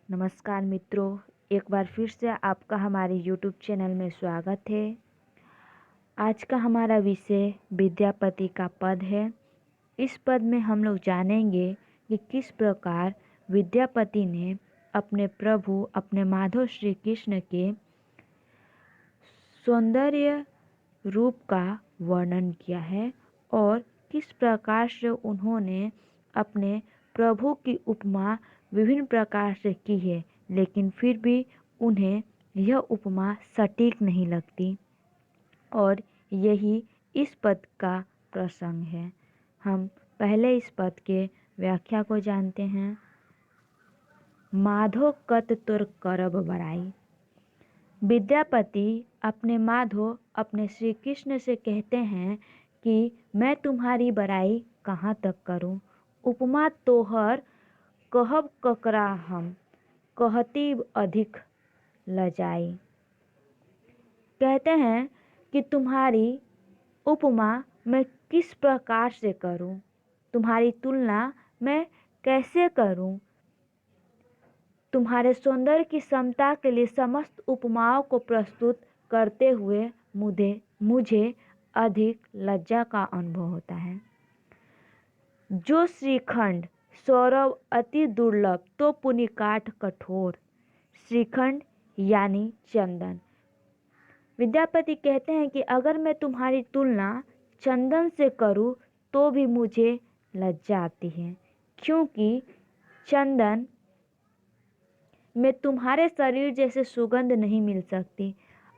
नमस्कार मित्रों, एक बार फिर से आपका हमारे YouTube चैनल में स्वागत है। आज का हमारा विषय विद्यापति का पद है। इस पद में हम लोग जानेंगे कि किस प्रकार विद्यापति ने अपने प्रभु अपने माधव श्री कृष्ण के सौंदर्य रूप का वर्णन किया है और किस प्रकार से उन्होंने अपने प्रभु की उपमा विभिन्न प्रकार से की है, लेकिन फिर भी उन्हें यह उपमा सटीक नहीं लगती और यही इस पद का प्रसंग है। हम पहले इस पद के व्याख्या को जानते हैं। माधो कत तोर करब बड़ाई। विद्यापति अपने माधो अपने श्री कृष्ण से कहते हैं कि मैं तुम्हारी बड़ाई कहाँ तक करूं। उपमा तोहर कहब ककरा हम, कहती अधिक लजाई। कहते हैं कि तुम्हारी उपमा मैं किस प्रकार से करूं, तुम्हारी तुलना मैं कैसे करूं। तुम्हारे सौंदर्य की समता के लिए समस्त उपमाओं को प्रस्तुत करते हुए मुझे अधिक लज्जा का अनुभव होता है। जो श्रीखंड सौरभ अति दुर्लभ तो पुनि काठ कठोर। श्रीखंड यानी चंदन। विद्यापति कहते हैं कि अगर मैं तुम्हारी तुलना चंदन से करूं तो भी मुझे लज्जा आती है, क्योंकि चंदन में तुम्हारे शरीर जैसे सुगंध नहीं मिल सकती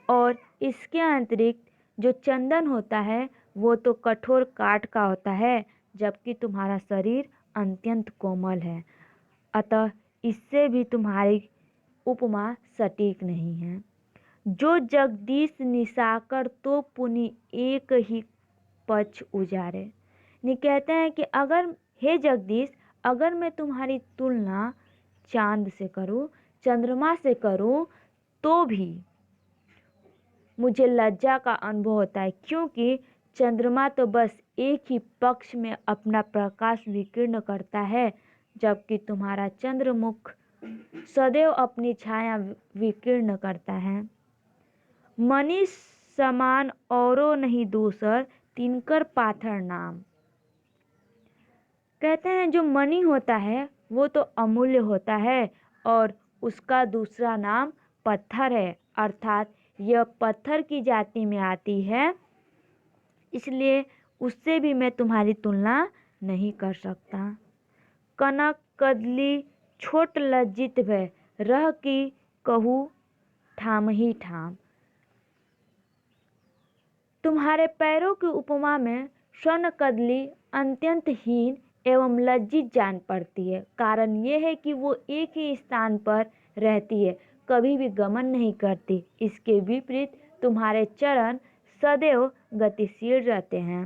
और इसके अतिरिक्त जो चंदन होता है वो तो कठोर काठ का होता है, जबकि तुम्हारा शरीर अत्यंत कोमल है। अतः इससे भी तुम्हारी उपमा सटीक नहीं है। जो जगदीश निशाकर तो पुनि एक ही पक्ष उजारे। नहीं, कहते हैं कि अगर हे जगदीश, अगर मैं तुम्हारी तुलना चांद से करूं, चंद्रमा से करूं, तो भी मुझे लज्जा का अनुभव होता है, क्योंकि चंद्रमा तो बस एक ही पक्ष में अपना प्रकाश विकीर्ण करता है, जबकि तुम्हारा चंद्रमुख सदैव अपनी छाया विकीर्ण करता है। मणि समान औरो नहीं दूसर, तिनकर पाथर नाम। कहते हैं जो मणि होता है वो तो अमूल्य होता है और उसका दूसरा नाम पत्थर है, अर्थात यह पत्थर की जाति में आती है, इसलिए उससे भी मैं तुम्हारी तुलना नहीं कर सकता। कनक कदली छोट लज्जित भय, रह की कहूँ ठाम ही ठाम। तुम्हारे पैरों की उपमा में स्वर्ण कदली अत्यंत हीन एवं लज्जित जान पड़ती है। कारण यह है कि वो एक ही स्थान पर रहती है, कभी भी गमन नहीं करती। इसके विपरीत तुम्हारे चरण सदैव गतिशील रहते हैं।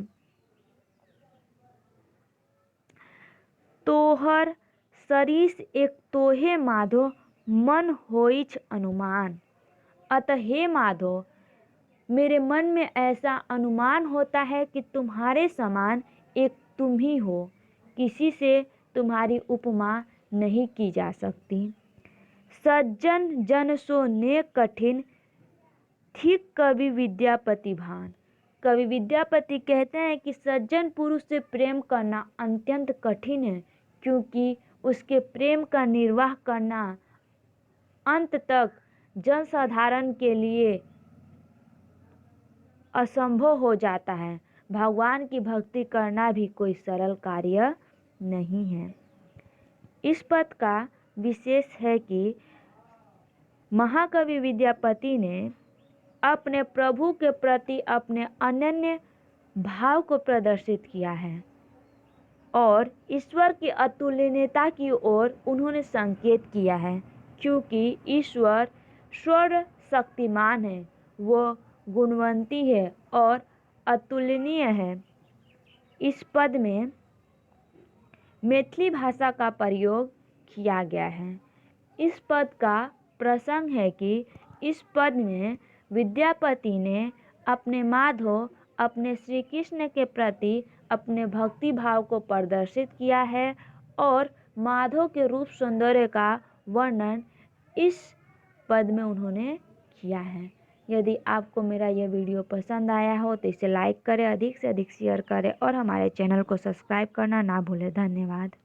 तोहर सरीस एक तोहे माधो, मन होइछ अनुमान। अतः हे माधो, मेरे मन में ऐसा अनुमान होता है कि तुम्हारे समान एक तुम ही हो, किसी से तुम्हारी उपमा नहीं की जा सकती। सज्जन जन सो ने कठिन, ठीक कवि विद्यापति भान। कवि विद्यापति कहते हैं कि सज्जन पुरुष से प्रेम करना अत्यंत कठिन है, क्योंकि उसके प्रेम का निर्वाह करना अंत तक जनसाधारण के लिए असंभव हो जाता है। भगवान की भक्ति करना भी कोई सरल कार्य नहीं है। इस पद का विशेष है कि महाकवि विद्यापति ने अपने प्रभु के प्रति अपने अनन्य भाव को प्रदर्शित किया है और ईश्वर की अतुलनीयता की ओर उन्होंने संकेत किया है, क्योंकि ईश्वर सर्वशक्तिमान है, वो गुणवंती है और अतुलनीय है। इस पद में मैथिली भाषा का प्रयोग किया गया है। इस पद का प्रसंग है कि इस पद में विद्यापति ने अपने माधव अपने श्री कृष्ण के प्रति अपने भक्ति भाव को प्रदर्शित किया है और माधव के रूप सौंदर्य का वर्णन इस पद में उन्होंने किया है। यदि आपको मेरा यह वीडियो पसंद आया हो तो इसे लाइक करें, अधिक से अधिक शेयर करें और हमारे चैनल को सब्सक्राइब करना ना भूलें। धन्यवाद।